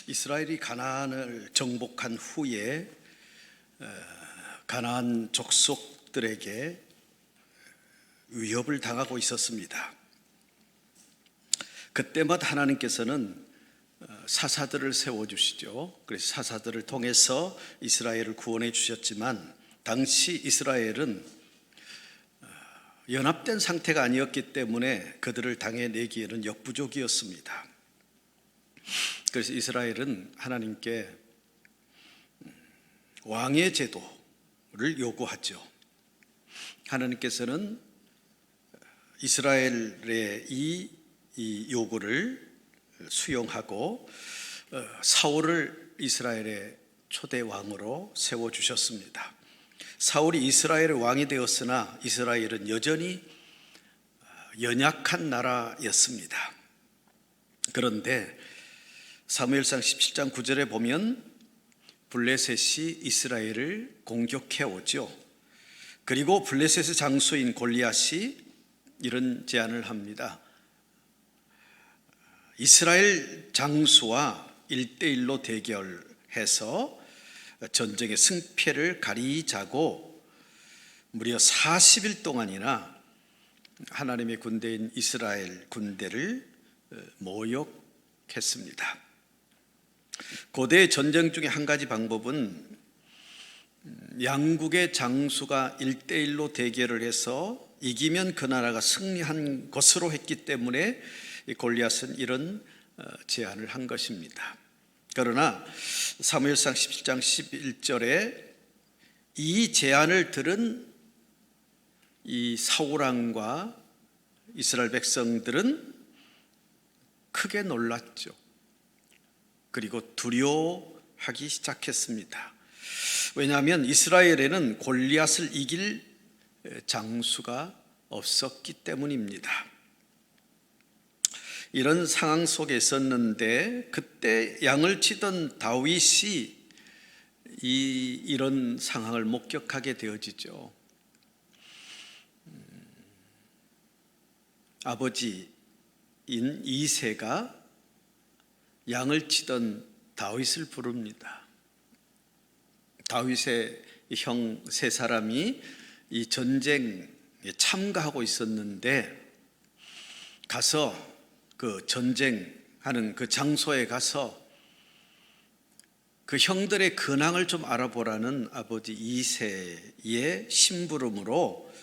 이스라엘이 가나안을 정복한 후에 가나안 족속들에게 위협을 당하고 있었습니다. 그때마다 하나님께서는 사사들을 세워주시죠. 그래서 사사들을 통해서 이스라엘을 구원해 주셨지만, 당시 이스라엘은 연합된 상태가 아니었기 때문에 그들을 당해내기에는 역부족이었습니다. 그래서 이스라엘은 하나님께 왕의 제도를 요구하죠. 하나님께서는 이스라엘의 이 요구를 수용하고 사울을 이스라엘의 초대 왕으로 세워주셨습니다. 사울이 이스라엘의 왕이 되었으나 이스라엘은 여전히 연약한 나라였습니다. 그런데 사무엘상 17장 9절에 보면 블레셋이 이스라엘을 공격해 오죠. 그리고 블레셋의 장수인 골리앗이 이런 제안을 합니다. 이스라엘 장수와 1대1로 대결해서 전쟁의 승패를 가리자고 무려 40일 동안이나 하나님의 군대인 이스라엘 군대를 모욕했습니다. 고대 전쟁 중에 한 가지 방법은 양국의 장수가 1대1로 대결을 해서 이기면 그 나라가 승리한 것으로 했기 때문에 골리앗은 이런 제안을 한 것입니다. 그러나 사무엘상 17장 11절에 이 제안을 들은 이 사울왕과 이스라엘 백성들은 크게 놀랐죠. 그리고 두려워하기 시작했습니다. 왜냐하면 이스라엘에는 골리앗을 이길 장수가 없었기 때문입니다. 이런 상황 속에 있었는데 그때 양을 치던 다윗이 이런 상황을 목격하게 되어지죠. 아버지인 이새가 양을 치던 다윗을 부릅니다. 다윗의 형 세 사람이 이 전쟁에 참가하고 있었는데 가서 그 전쟁하는 그 장소에 가서 그 형들의 근황을 좀 알아보라는 아버지 이새의 심부름으로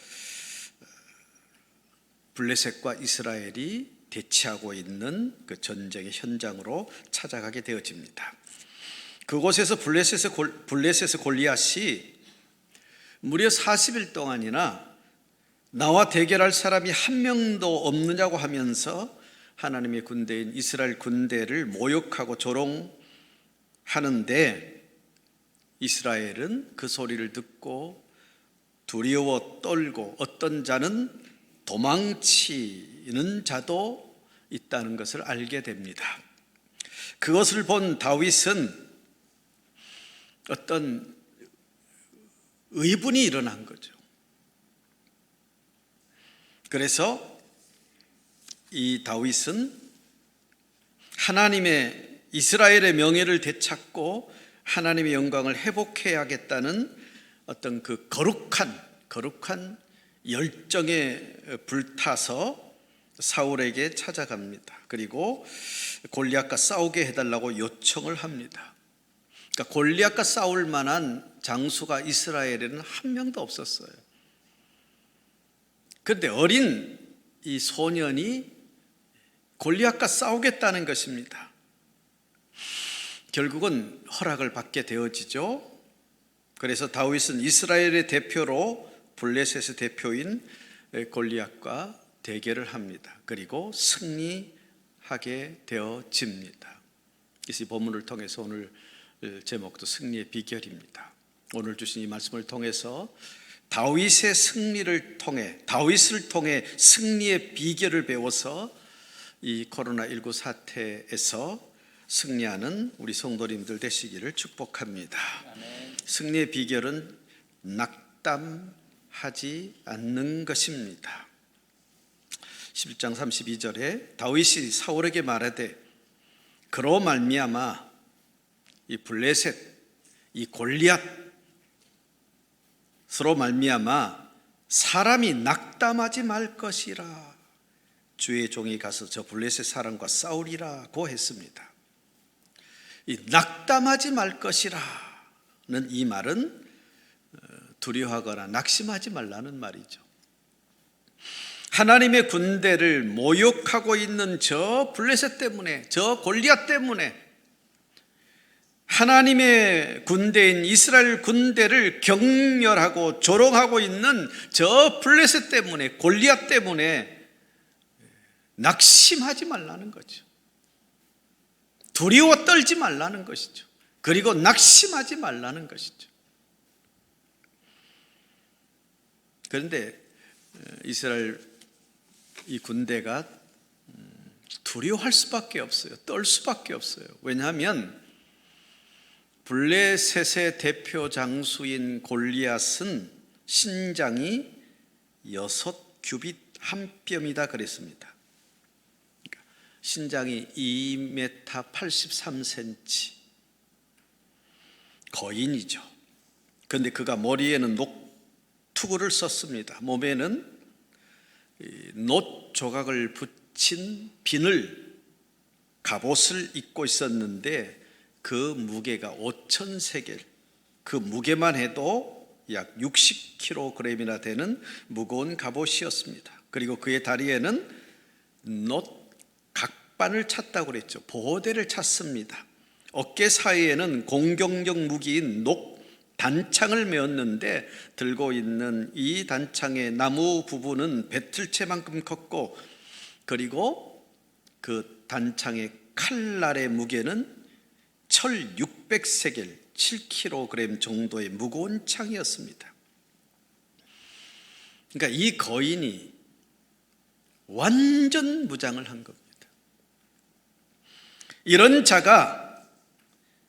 블레셋과 이스라엘이 대치하고 있는 그 전쟁의 현장으로 찾아가게 되어집니다. 그곳에서 블레셋의 골리앗이 무려 40일 동안이나 나와 대결할 사람이 한 명도 없느냐고 하면서 하나님의 군대인 이스라엘 군대를 모욕하고 조롱하는데, 이스라엘은 그 소리를 듣고 두려워 떨고 어떤 자는 도망치는 자도 있다는 것을 알게 됩니다. 그것을 본 다윗은 어떤 의분이 일어난 거죠. 그래서 이 다윗은 하나님의 이스라엘의 명예를 되찾고 하나님의 영광을 회복해야겠다는 어떤 그 거룩한 열정에 불타서 사울에게 찾아갑니다. 그리고 골리앗과 싸우게 해달라고 요청을 합니다. 그러니까 골리앗과 싸울 만한 장수가 이스라엘에는 한 명도 없었어요. 그런데 어린 이 소년이 골리앗과 싸우겠다는 것입니다. 결국은 허락을 받게 되어지죠. 그래서 다윗은 이스라엘의 대표로 블레셋의 대표인 골리앗과 대결을 합니다. 그리고 승리하게 되어집니다. 이 본문을 통해서 오늘 제목도 승리의 비결입니다. 오늘 주신 이 말씀을 통해서 다윗의 승리를 통해, 다윗을 통해 승리의 비결을 배워서 이 코로나19 사태에서 승리하는 우리 성도님들 되시기를 축복합니다. 아멘. 승리의 비결은 낙담하지 않는 것입니다. 11장 32절에 다윗이 사울에게 말하되 그로 말미암아 이 블레셋, 이 골리앗으로 말미암아 사람이 낙담하지 말 것이라. 주의 종이 가서 저 블레셋 사람과 싸우리라고 했습니다. 이 낙담하지 말 것이라는 이 말은 두려워하거나 낙심하지 말라는 말이죠. 하나님의 군대를 모욕하고 있는 저 블레셋 때문에, 저 골리앗 때문에 하나님의 군대인 이스라엘 군대를 경멸하고 조롱하고 있는 저 블레셋 때문에, 골리앗 때문에 낙심하지 말라는 거죠. 두려워 떨지 말라는 것이죠. 그리고 낙심하지 말라는 것이죠. 그런데 이스라엘 이 군대가 두려워할 수밖에 없어요. 떨 수밖에 없어요. 왜냐하면 블레셋의 대표 장수인 골리앗은 신장이 6규빗 한 뼘이다 그랬습니다. 그러니까 신장이 2m 83cm, 거인이죠. 그런데 그가 머리에는 녹투구를 썼습니다. 몸에는 놋 조각을 붙인 비늘 갑옷을 입고 있었는데 그 무게가 5,000세겔, 그 무게만 해도 약 60kg이나 되는 무거운 갑옷이었습니다. 그리고 그의 다리에는 놋 각반을 찼다고 그랬죠. 보호대를 찼습니다. 어깨 사이에는 공격력 무기인 녹 단창을 메었는데 들고 있는 이 단창의 나무 부분은 배틀채만큼 컸고, 그리고 그 단창의 칼날의 무게는 철 600세겔 7kg 정도의 무거운 창이었습니다. 그러니까 이 거인이 완전 무장을 한 겁니다. 이런 자가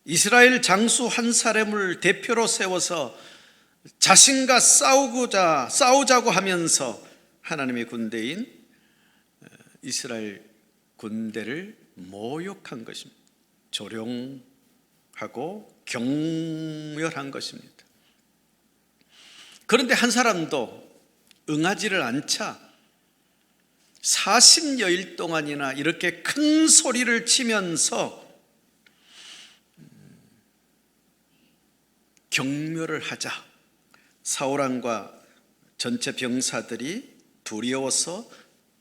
이스라엘 장수 한 사람을 대표로 세워서 자신과 싸우자고 하면서 하나님의 군대인 이스라엘 군대를 모욕한 것입니다. 조롱하고 경멸한 것입니다. 그런데 한 사람도 응하지를 않자 40여일 동안이나 이렇게 큰 소리를 치면서 경멸을 하자 사울왕과 전체 병사들이 두려워서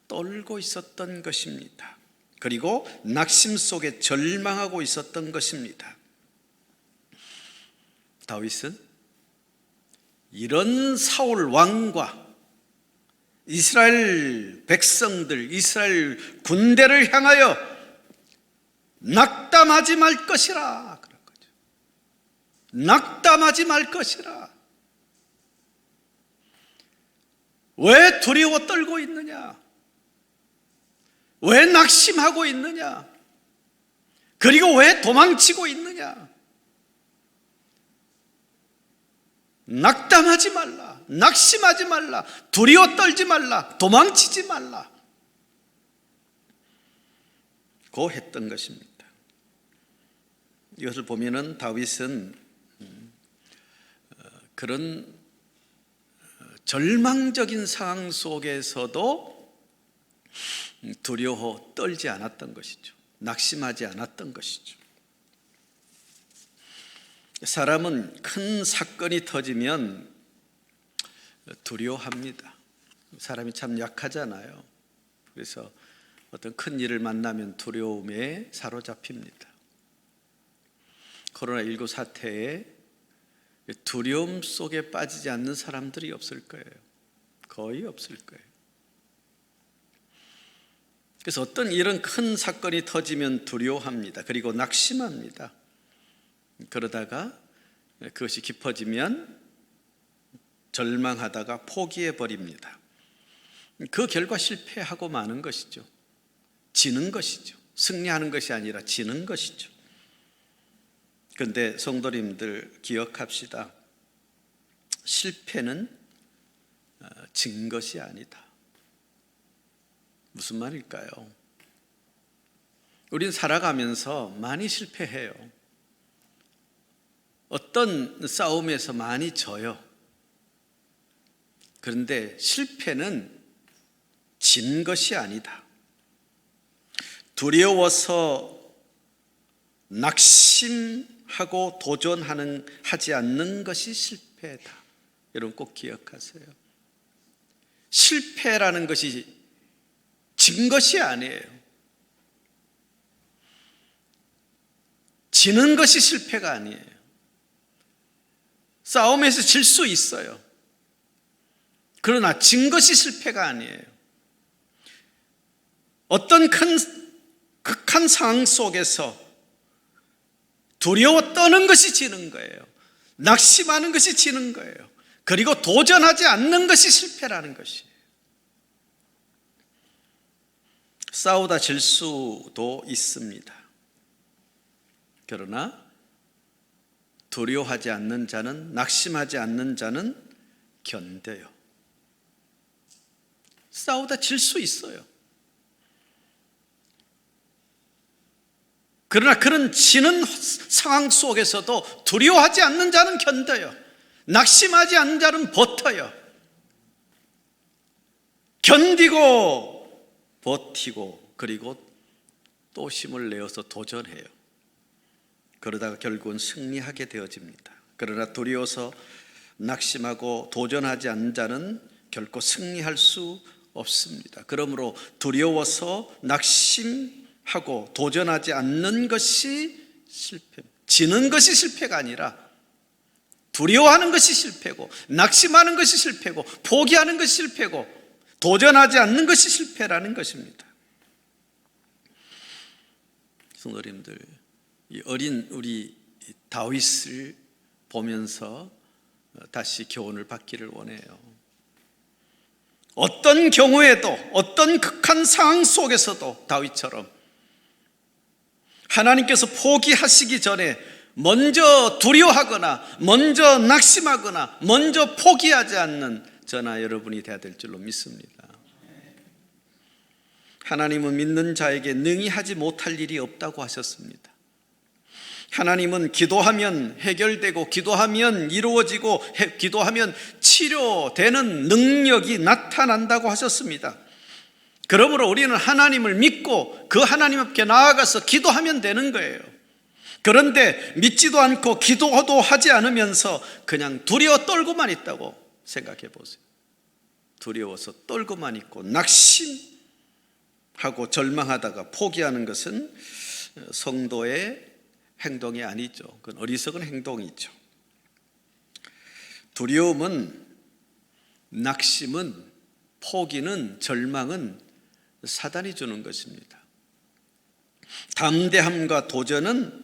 떨고 있었던 것입니다. 그리고 낙심 속에 절망하고 있었던 것입니다. 다윗은 이런 사울 왕과 이스라엘 백성들, 이스라엘 군대를 향하여 낙담하지 말 것이라 그런 거죠. 낙담하지 말 것이라. 왜 두려워 떨고 있느냐? 왜 낙심하고 있느냐? 그리고 왜 도망치고 있느냐? 낙담하지 말라, 낙심하지 말라, 두려워 떨지 말라, 도망치지 말라 고 했던 것입니다. 이것을 보면은 다윗은 그런 절망적인 상황 속에서도 두려워 떨지 않았던 것이죠. 낙심하지 않았던 것이죠. 사람은 큰 사건이 터지면 두려워합니다. 사람이 참 약하잖아요. 그래서 어떤 큰 일을 만나면 두려움에 사로잡힙니다. 코로나19 사태에 두려움 속에 빠지지 않는 사람들이 없을 거예요. 거의 없을 거예요. 그래서 어떤 이런 큰 사건이 터지면 두려워합니다. 그리고 낙심합니다. 그러다가 그것이 깊어지면 절망하다가 포기해 버립니다. 그 결과 실패하고 마는 것이죠. 지는 것이죠. 승리하는 것이 아니라 지는 것이죠. 그런데 성도님들 기억합시다. 실패는 진 것이 아니다. 무슨 말일까요? 우린 살아가면서 많이 실패해요. 어떤 싸움에서 많이 져요. 그런데 실패는 진 것이 아니다. 두려워서 낙심하고 하지 않는 것이 실패다. 여러분 꼭 기억하세요. 실패라는 것이 진 것이 아니에요. 지는 것이 실패가 아니에요. 싸움에서 질 수 있어요. 그러나 진 것이 실패가 아니에요. 어떤 극한 상황 속에서 두려워 떠는 것이 지는 거예요. 낙심하는 것이 지는 거예요. 그리고 도전하지 않는 것이 실패라는 것이에요. 싸우다 질 수도 있습니다. 그러나 두려워하지 않는 자는, 낙심하지 않는 자는 견뎌요. 싸우다 질 수 있어요. 그러나 그런 지는 상황 속에서도 두려워하지 않는 자는 견뎌요. 낙심하지 않는 자는 버텨요. 견디고 버티고 그리고 또 힘을 내어서 도전해요. 그러다가 결국은 승리하게 되어집니다. 그러나 두려워서 낙심하고 도전하지 않는 자는 결코 승리할 수 없습니다. 그러므로 두려워서 낙심하고 도전하지 않는 것이 실패, 지는 것이 실패가 아니라 두려워하는 것이 실패고, 낙심하는 것이 실패고, 포기하는 것이 실패고, 도전하지 않는 것이 실패라는 것입니다. 성도님들, 이 어린 우리 다윗을 보면서 다시 교훈을 받기를 원해요. 어떤 경우에도, 어떤 극한 상황 속에서도 다윗처럼 하나님께서 포기하시기 전에 먼저 두려워하거나 먼저 낙심하거나 먼저 포기하지 않는 저나 여러분이 되어야 될 줄로 믿습니다. 하나님은 믿는 자에게 능히 하지 못할 일이 없다고 하셨습니다. 하나님은 기도하면 해결되고, 기도하면 이루어지고, 기도하면 치료되는 능력이 나타난다고 하셨습니다. 그러므로 우리는 하나님을 믿고 그 하나님 앞에 나아가서 기도하면 되는 거예요. 그런데 믿지도 않고 기도도 하지 않으면서 그냥 두려워 떨고만 있다고 생각해 보세요. 두려워서 떨고만 있고 낙심하고 절망하다가 포기하는 것은 성도의 행동이 아니죠. 그건 어리석은 행동이죠. 두려움은, 낙심은, 포기는, 절망은 사단이 주는 것입니다. 담대함과 도전은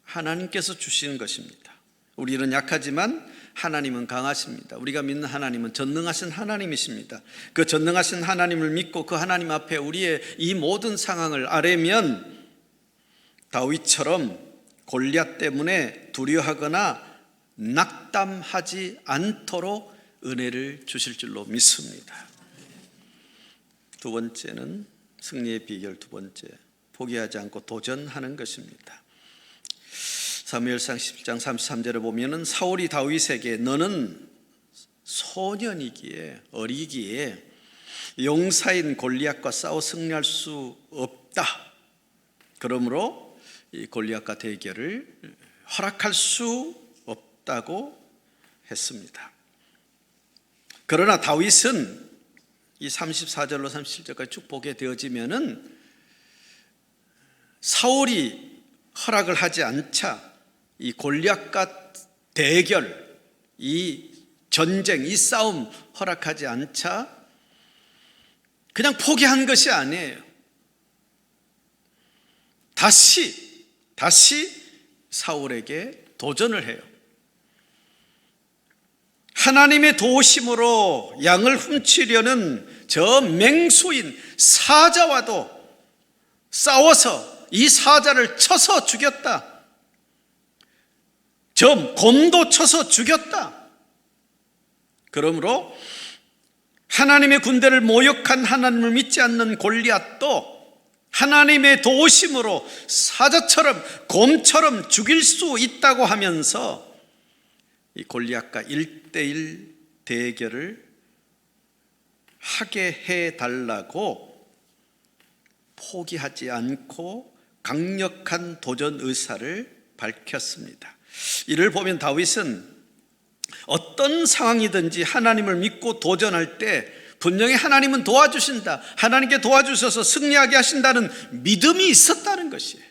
하나님께서 주시는 것입니다. 우리는 약하지만 하나님은 강하십니다. 우리가 믿는 하나님은 전능하신 하나님이십니다. 그 전능하신 하나님을 믿고 그 하나님 앞에 우리의 이 모든 상황을 아뢰면 다윗처럼 골리앗 때문에 두려워하거나 낙담하지 않도록 은혜를 주실 줄로 믿습니다. 두 번째는, 승리의 비결 두 번째, 포기하지 않고 도전하는 것입니다. 사무엘상 17장 33절에 보면은 사울이 다윗에게 너는 소년이기에, 어리기에 용사인 골리앗과 싸워 승리할 수 없다. 그러므로 이 골리앗과 대결을 허락할 수 없다고 했습니다. 그러나 다윗은 이 34절로 37절까지 쭉 보게 되어지면은 사울이 허락을 하지 않자 이 골리앗과 대결, 이 전쟁, 이 싸움 허락하지 않자 그냥 포기한 것이 아니에요. 다시 사울에게 도전을 해요. 하나님의 도우심으로 양을 훔치려는 저 맹수인 사자와도 싸워서 이 사자를 쳐서 죽였다. 저 곰도 쳐서 죽였다. 그러므로 하나님의 군대를 모욕한 하나님을 믿지 않는 골리앗도 하나님의 도우심으로 사자처럼 곰처럼 죽일 수 있다고 하면서 이 골리앗과 1대1 대결을 하게 해달라고 포기하지 않고 강력한 도전 의사를 밝혔습니다. 이를 보면 다윗은 어떤 상황이든지 하나님을 믿고 도전할 때 분명히 하나님은 도와주신다, 하나님께 도와주셔서 승리하게 하신다는 믿음이 있었다는 것이에요.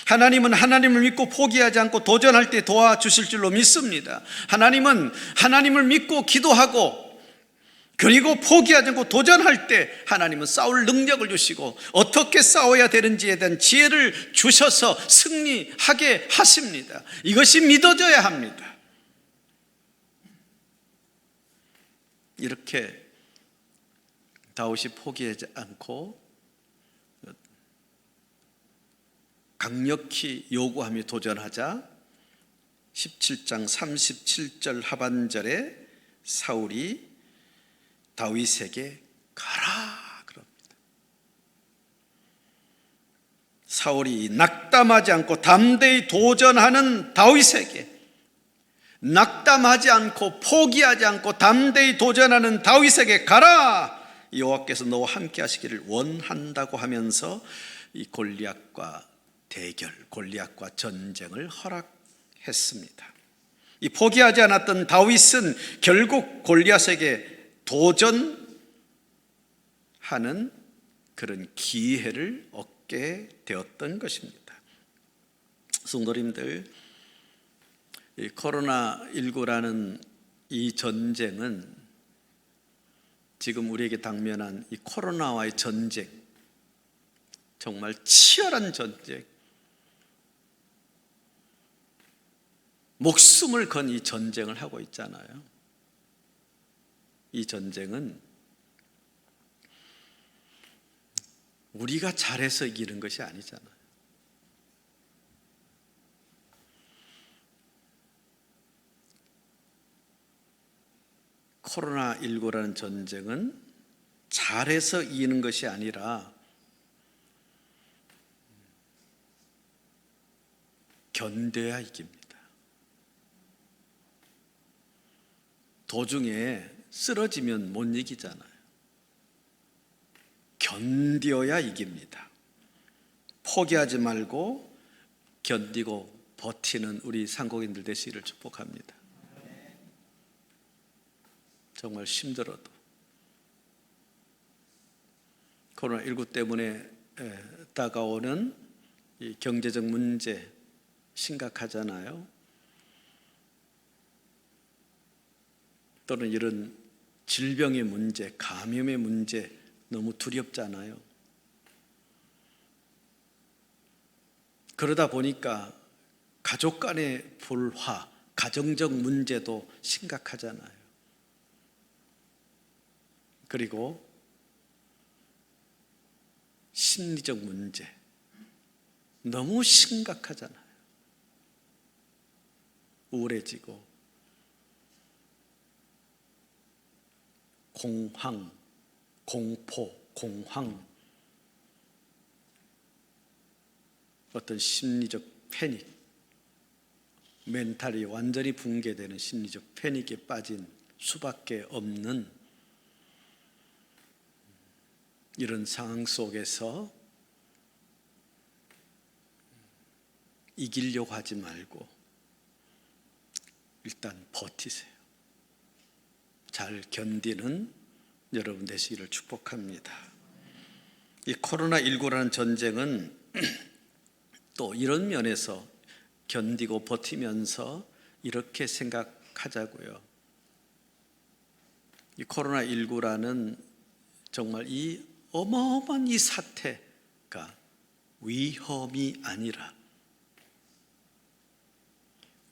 하나님은 하나님을 믿고 포기하지 않고 도전할 때 도와주실 줄로 믿습니다. 하나님은 하나님을 믿고 기도하고 그리고 포기하지 않고 도전할 때 하나님은 싸울 능력을 주시고 어떻게 싸워야 되는지에 대한 지혜를 주셔서 승리하게 하십니다. 이것이 믿어져야 합니다. 이렇게 다윗이 포기하지 않고 강력히 요구하며 도전하자 17장 37절 하반절에 사울이 다윗에게 가라 그럽니다. 사울이 낙담하지 않고 담대히 도전하는 다윗에게, 낙담하지 않고 포기하지 않고 담대히 도전하는 다윗에게 가라, 여호와께서 너와 함께 하시기를 원한다고 하면서 이 골리앗과 대결, 골리앗과 전쟁을 허락했습니다. 이 포기하지 않았던 다윗은 결국 골리앗에게 도전하는 그런 기회를 얻게 되었던 것입니다. 성도님들, 이 코로나19라는 이 전쟁은 지금 우리에게 당면한 이 코로나와의 전쟁, 정말 치열한 전쟁, 목숨을 건 이 전쟁을 하고 있잖아요. 이 전쟁은 우리가 잘해서 이기는 것이 아니잖아요. 코로나19라는 전쟁은 잘해서 이기는 것이 아니라 견뎌야 이깁니다. 도중에 쓰러지면 못 이기잖아요. 견뎌야 이깁니다. 포기하지 말고 견디고 버티는 우리 상고인들 되시기를 축복합니다. 정말 힘들어도 코로나19 때문에 다가오는 이 경제적 문제 심각하잖아요. 또는 이런 질병의 문제, 감염의 문제 너무 두렵잖아요. 그러다 보니까 가족 간의 불화, 가정적 문제도 심각하잖아요. 그리고 심리적 문제 너무 심각하잖아요. 우울해지고 공황, 공포, 공황, 어떤 심리적 패닉, 멘탈이 완전히 붕괴되는 심리적 패닉에 빠진 수밖에 없는 이런 상황 속에서 이기려고 하지 말고 일단 버티세요. 잘 견디는 여러분 되시기를 축복합니다. 이 코로나19라는 전쟁은 또 이런 면에서 견디고 버티면서 이렇게 생각하자고요. 이 코로나19라는 정말 이 어마어마한 이 사태가 위험이 아니라,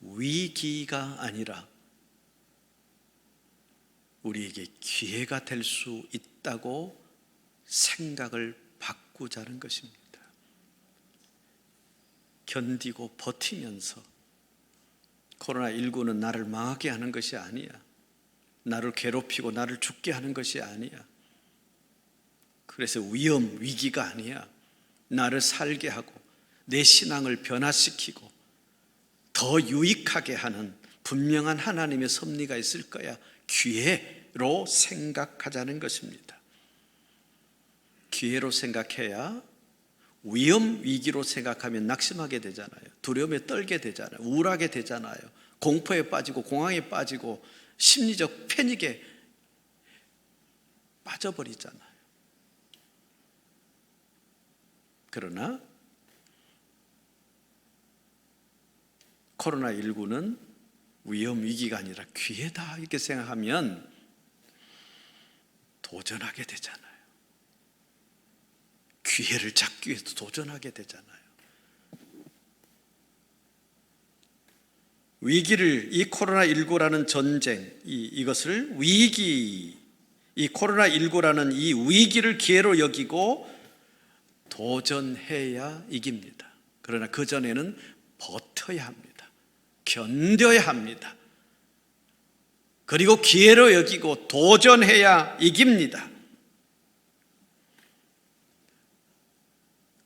위기가 아니라 우리에게 기회가 될 수 있다고 생각을 바꾸자는 것입니다. 견디고 버티면서 코로나19는 나를 망하게 하는 것이 아니야. 나를 괴롭히고 나를 죽게 하는 것이 아니야. 그래서 위험, 위기가 아니야. 나를 살게 하고 내 신앙을 변화시키고 더 유익하게 하는 분명한 하나님의 섭리가 있을 거야. 기회로 생각하자는 것입니다. 기회로 생각해야 위험, 위기로 생각하면 낙심하게 되잖아요. 두려움에 떨게 되잖아요. 우울하게 되잖아요. 공포에 빠지고 공황에 빠지고 심리적 패닉에 빠져버리잖아요. 그러나 코로나19는 위험, 위기가 아니라 기회다 이렇게 생각하면 도전하게 되잖아요. 기회를 잡기 위해서 도전하게 되잖아요. 위기를, 이 코로나19라는 전쟁, 이것을 위기, 이 코로나19라는 이 위기를 기회로 여기고 도전해야 이깁니다. 그러나 그 전에는 버텨야 합니다. 견뎌야 합니다. 그리고 기회로 여기고 도전해야 이깁니다.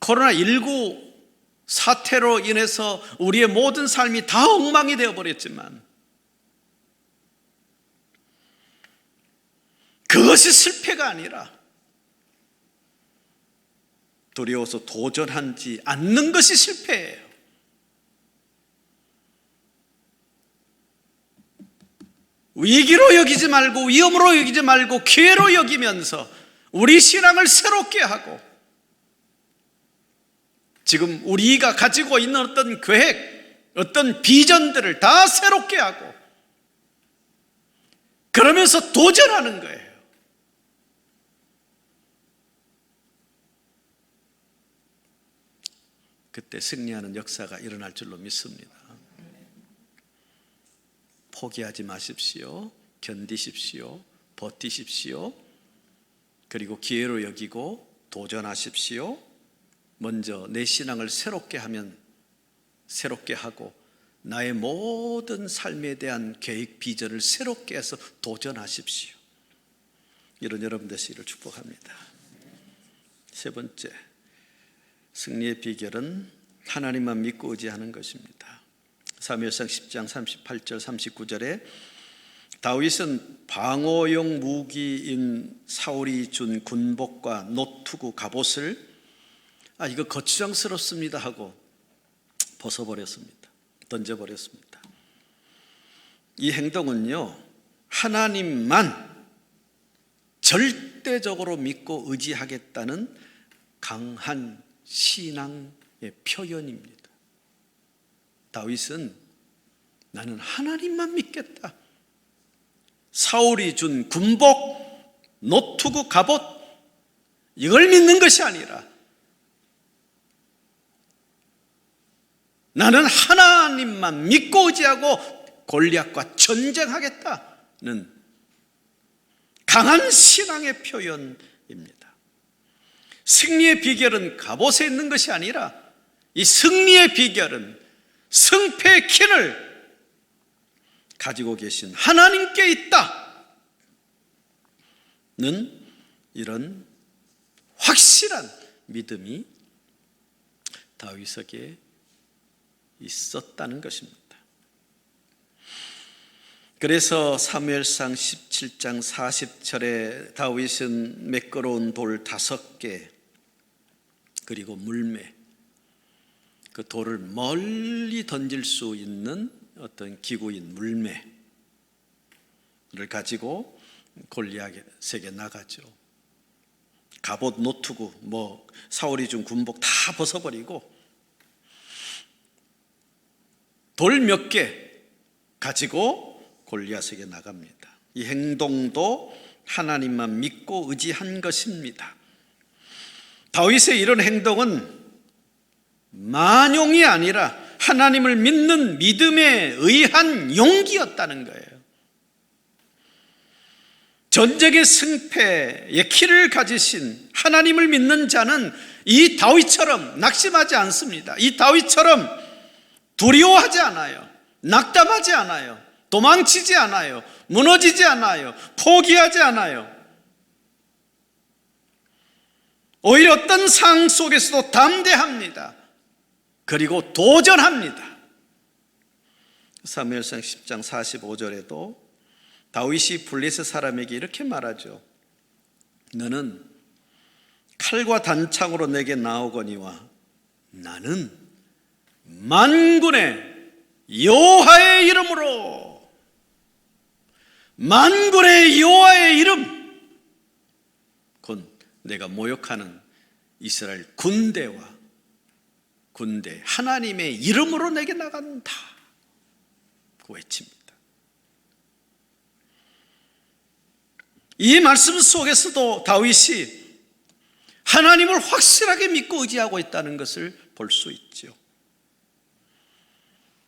코로나19 사태로 인해서 우리의 모든 삶이 다 엉망이 되어버렸지만 그것이 실패가 아니라 두려워서 도전하지 않는 것이 실패예요. 위기로 여기지 말고 위험으로 여기지 말고 기회로 여기면서 우리 신앙을 새롭게 하고 지금 우리가 가지고 있는 어떤 계획, 어떤 비전들을 다 새롭게 하고 그러면서 도전하는 거예요. 그때 승리하는 역사가 일어날 줄로 믿습니다. 포기하지 마십시오. 견디십시오. 버티십시오. 그리고 기회로 여기고 도전하십시오. 먼저 내 신앙을 새롭게 하면 새롭게 하고 나의 모든 삶에 대한 계획, 비전을 새롭게 해서 도전하십시오. 이런 여러분 되시기를 축복합니다. 세 번째, 승리의 비결은 하나님만 믿고 의지하는 것입니다. 사무엘상 10장 38절 39절에 다윗은 방어용 무기인 사울이 준 군복과 노투구 갑옷을 이거 거추장스럽습니다 하고 벗어버렸습니다. 던져버렸습니다. 이 행동은요, 하나님만 절대적으로 믿고 의지하겠다는 강한 신앙의 표현입니다. 다윗은 나는 하나님만 믿겠다. 사울이 준 군복, 노투구 갑옷 이걸 믿는 것이 아니라 나는 하나님만 믿고 의지하고 골리앗과 전쟁하겠다는 강한 신앙의 표현입니다. 승리의 비결은 갑옷에 있는 것이 아니라 이 승리의 비결은 승패의 킨을 가지고 계신 하나님께 있다는 이런 확실한 믿음이 다윗에게 있었다는 것입니다. 그래서 사무엘상 17장 40절에 다윗은 매끄러운 돌 5개 그리고 물매, 그 돌을 멀리 던질 수 있는 어떤 기구인 물매를 가지고 골리앗에게 나가죠. 갑옷, 노투구, 사울이 준 군복 다 벗어버리고 돌 몇 개 가지고 골리앗에게 나갑니다. 이 행동도 하나님만 믿고 의지한 것입니다. 다윗의 이런 행동은 만용이 아니라 하나님을 믿는 믿음에 의한 용기였다는 거예요. 전쟁의 승패의 키를 가지신 하나님을 믿는 자는 이 다윗처럼 낙심하지 않습니다. 이 다윗처럼 두려워하지 않아요. 낙담하지 않아요. 도망치지 않아요. 무너지지 않아요. 포기하지 않아요. 오히려 어떤 상황 속에서도 담대합니다. 그리고 도전합니다. 사무엘상 10장 45절에도 다윗이 블레셋 사람에게 이렇게 말하죠. 너는 칼과 단창으로 내게 나오거니와 나는 만군의 여호와의 이름으로, 만군의 여호와의 이름, 곧 내가 모욕하는 이스라엘 군대 하나님의 이름으로 내게 나간다 그 외칩니다. 이 말씀 속에서도 다윗이 하나님을 확실하게 믿고 의지하고 있다는 것을 볼 수 있죠.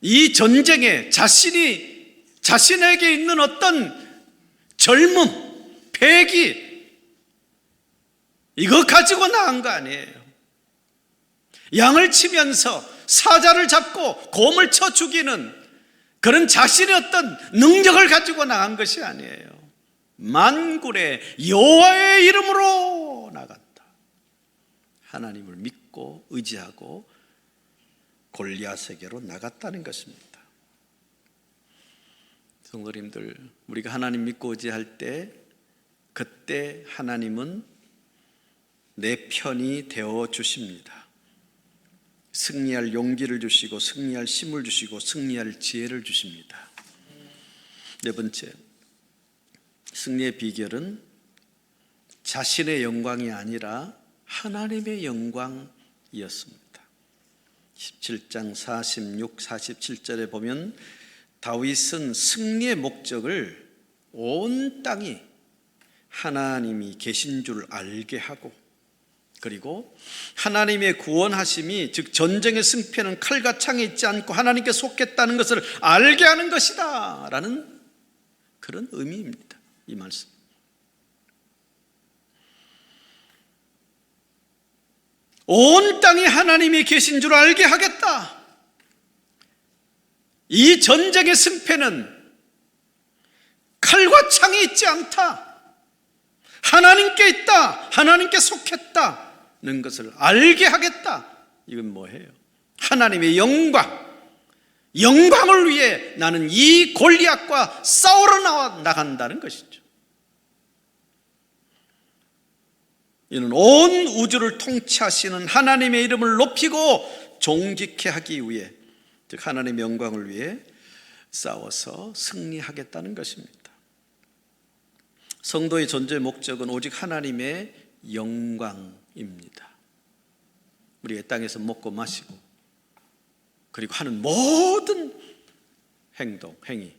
이 전쟁에 자신에게 있는 어떤 젊음, 패기, 이거 가지고 나간 거 아니에요. 양을 치면서 사자를 잡고 곰을 쳐 죽이는 그런 자신의 어떤 능력을 가지고 나간 것이 아니에요. 만군의 여호와의 이름으로 나간다. 하나님을 믿고 의지하고 골리앗에게로 나갔다는 것입니다. 성도님들, 우리가 하나님 믿고 의지할 때 그때 하나님은 내 편이 되어 주십니다. 승리할 용기를 주시고 승리할 힘을 주시고 승리할 지혜를 주십니다. 네 번째, 승리의 비결은 자신의 영광이 아니라 하나님의 영광이었습니다. 17장 46, 47절에 보면 다윗은 승리의 목적을 온 땅이 하나님이 계신 줄 알게 하고, 그리고 하나님의 구원하심이, 즉 전쟁의 승패는 칼과 창에 있지 않고 하나님께 속했다는 것을 알게 하는 것이다 라는 그런 의미입니다. 이 말씀. 온 땅이 하나님이 계신 줄 알게 하겠다. 이 전쟁의 승패는 칼과 창이 있지 않다. 하나님께 있다. 하나님께 속했다는 것을 알게 하겠다. 이건 뭐예요? 하나님의 영광을 위해 나는 이 골리앗과 싸우러 나간다는 것이죠. 이는 온 우주를 통치하시는 하나님의 이름을 높이고 존귀케 하기 위해, 즉 하나님의 영광을 위해 싸워서 승리하겠다는 것입니다. 성도의 존재의 목적은 오직 하나님의 영광입니다. 우리가 땅에서 먹고 마시고 그리고 하는 모든 행동, 행위,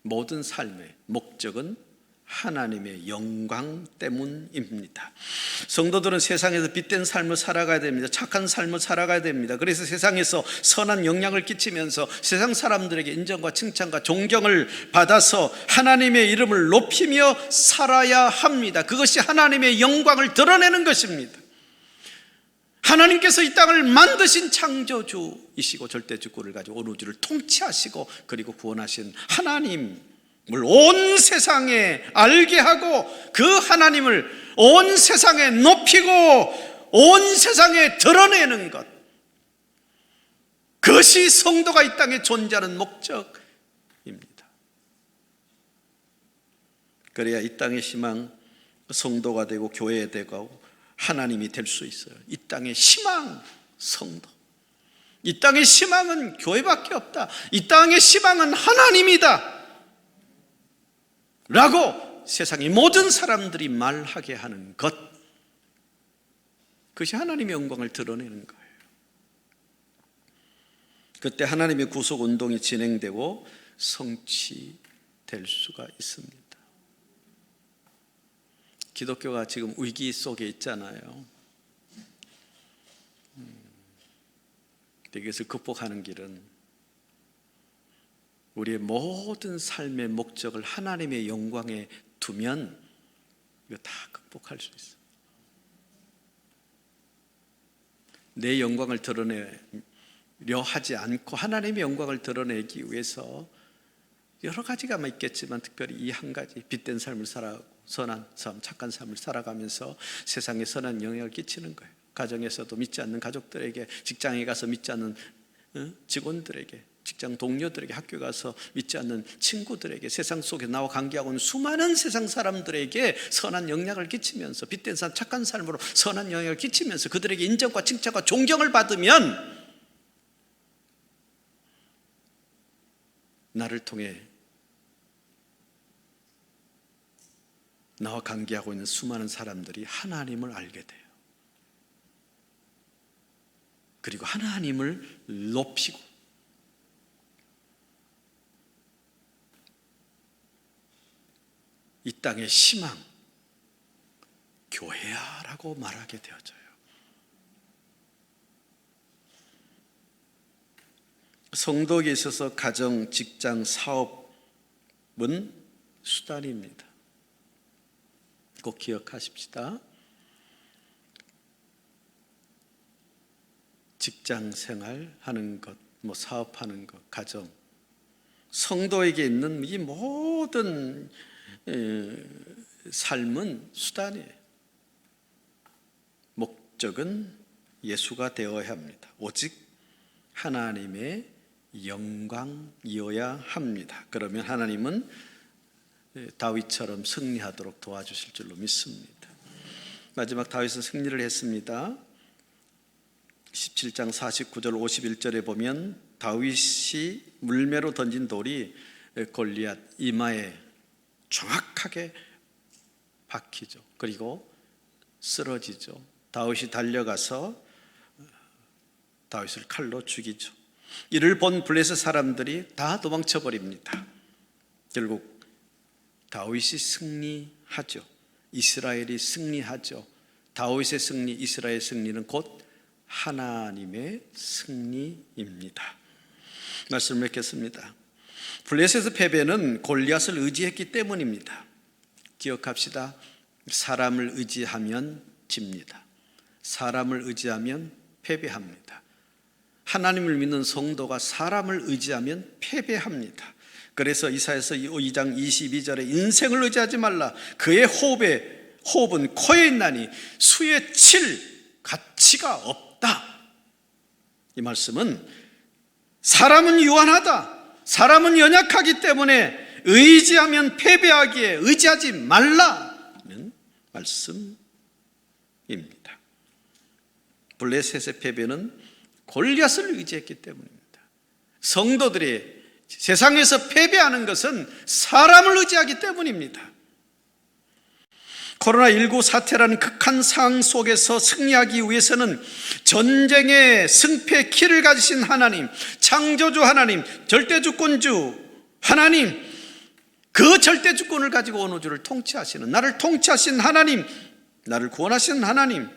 모든 삶의 목적은 하나님의 영광 때문입니다. 성도들은 세상에서 빛된 삶을 살아가야 됩니다. 착한 삶을 살아가야 됩니다. 그래서 세상에서 선한 영향을 끼치면서 세상 사람들에게 인정과 칭찬과 존경을 받아서 하나님의 이름을 높이며 살아야 합니다. 그것이 하나님의 영광을 드러내는 것입니다. 하나님께서 이 땅을 만드신 창조주이시고 절대주권을 가지고 온 우주를 통치하시고 그리고 구원하신 하나님, 온 세상에 알게 하고 그 하나님을 온 세상에 높이고 온 세상에 드러내는 것, 그것이 성도가 이 땅에 존재하는 목적입니다. 그래야 이 땅의 희망, 성도가 되고 교회 되고 하나님이 될 수 있어요. 이 땅의 희망, 성도. 이 땅의 희망은 교회밖에 없다. 이 땅의 희망은 하나님이다 라고 세상의 모든 사람들이 말하게 하는 것, 그것이 하나님의 영광을 드러내는 거예요. 그때 하나님의 구속 운동이 진행되고 성취될 수가 있습니다. 기독교가 지금 위기 속에 있잖아요. 이것을 극복하는 길은 우리의 모든 삶의 목적을 하나님의 영광에 두면 이거 다 극복할 수 있어요. 내 영광을 드러내려 하지 않고 하나님의 영광을 드러내기 위해서 여러 가지가 있겠지만 특별히 이 한 가지, 빛된 삶을 살아가고 선한 삶, 착한 삶을 살아가면서 세상에 선한 영향을 끼치는 거예요. 가정에서도 믿지 않는 가족들에게, 직장에 가서 믿지 않는 직원들에게, 직장 동료들에게, 학교 가서 믿지 않는 친구들에게, 세상 속에 나와 관계하고 있는 수많은 세상 사람들에게 선한 영향을 끼치면서, 빛된 삶, 착한 삶으로 선한 영향을 끼치면서 그들에게 인정과 칭찬과 존경을 받으면 나를 통해 나와 관계하고 있는 수많은 사람들이 하나님을 알게 돼요. 그리고 하나님을 높이고 이 땅의 희망, 교회야라고 말하게 되어져요. 성도에게 있어서 가정, 직장, 사업은 수단입니다. 꼭 기억하십시다. 직장 생활 하는 것, 사업하는 것, 가정, 성도에게 있는 이 모든 삶은 수단이에요. 목적은 예수가 되어야 합니다. 오직 하나님의 영광이어야 합니다. 그러면 하나님은 다윗처럼 승리하도록 도와주실 줄로 믿습니다. 마지막 다윗은 승리를 했습니다. 17장 49절 51절에 보면 다윗이 물매로 던진 돌이 골리앗 이마에 정확하게 박히죠. 그리고 쓰러지죠. 다윗이 달려가서 다윗을 칼로 죽이죠. 이를 본 블레셋 사람들이 다 도망쳐 버립니다. 결국 다윗이 승리하죠. 이스라엘이 승리하죠. 다윗의 승리, 이스라엘의 승리는 곧 하나님의 승리입니다. 말씀을 맺겠습니다. 블레셋의 패배는 골리앗을 의지했기 때문입니다. 기억합시다. 사람을 의지하면 집니다. 사람을 의지하면 패배합니다. 하나님을 믿는 성도가 사람을 의지하면 패배합니다. 그래서 이사야서 2장 22절에 인생을 의지하지 말라. 그의 호흡은 코에 있나니 수에 칠 가치가 없다. 이 말씀은 사람은 유한하다, 사람은 연약하기 때문에 의지하면 패배하기에 의지하지 말라는 말씀입니다. 블레셋의 패배는 골리앗을 의지했기 때문입니다. 성도들이 세상에서 패배하는 것은 사람을 의지하기 때문입니다. 코로나19 사태라는 극한 상황 속에서 승리하기 위해서는 전쟁의 승패 키를 가지신 하나님, 창조주 하나님, 절대주권주 하나님, 그 절대주권을 가지고 온 우주를 통치하시는, 나를 통치하신 하나님, 나를 구원하시는 하나님,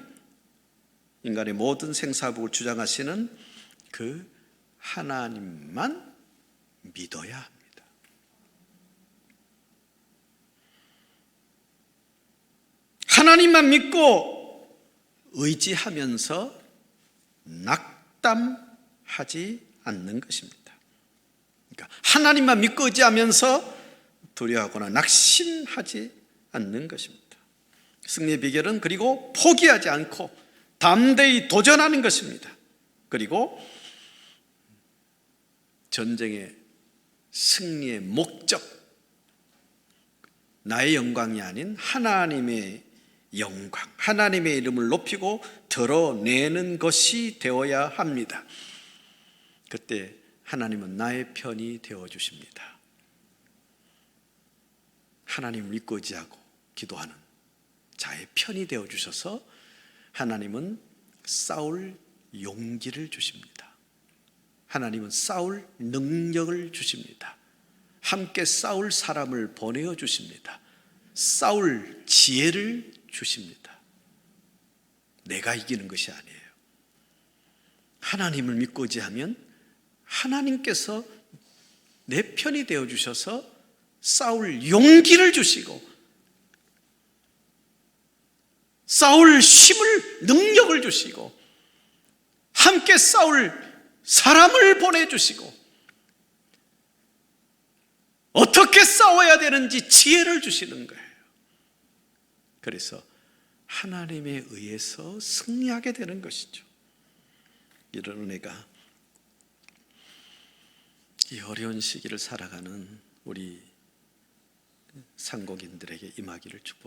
인간의 모든 생사복을 주장하시는 그 하나님만 믿어야 합니다. 하나님만 믿고 의지하면서 낙담하지 않는 것입니다. 그러니까 하나님만 믿고 의지하면서 두려워하거나 낙심하지 않는 것입니다. 승리의 비결은 그리고 포기하지 않고 담대히 도전하는 것입니다. 그리고 전쟁의 승리의 목적, 나의 영광이 아닌 하나님의 영광, 하나님의 이름을 높이고 드러내는 것이 되어야 합니다. 그때 하나님은 나의 편이 되어주십니다. 하나님을 믿고 의지하고 기도하는 자의 편이 되어주셔서 하나님은 싸울 용기를 주십니다. 하나님은 싸울 능력을 주십니다. 함께 싸울 사람을 보내어 주십니다. 싸울 지혜를 주십니다. 내가 이기는 것이 아니에요. 하나님을 믿고 의지하면 하나님께서 내 편이 되어 주셔서 싸울 용기를 주시고 싸울 힘을, 능력을 주시고 함께 싸울 사람을 보내주시고 어떻게 싸워야 되는지 지혜를 주시는 거예요. 그래서 하나님에 의해서 승리하게 되는 것이죠. 이런 은혜가 이 어려운 시기를 살아가는 우리 상공인들에게 임하기를 축복합니다.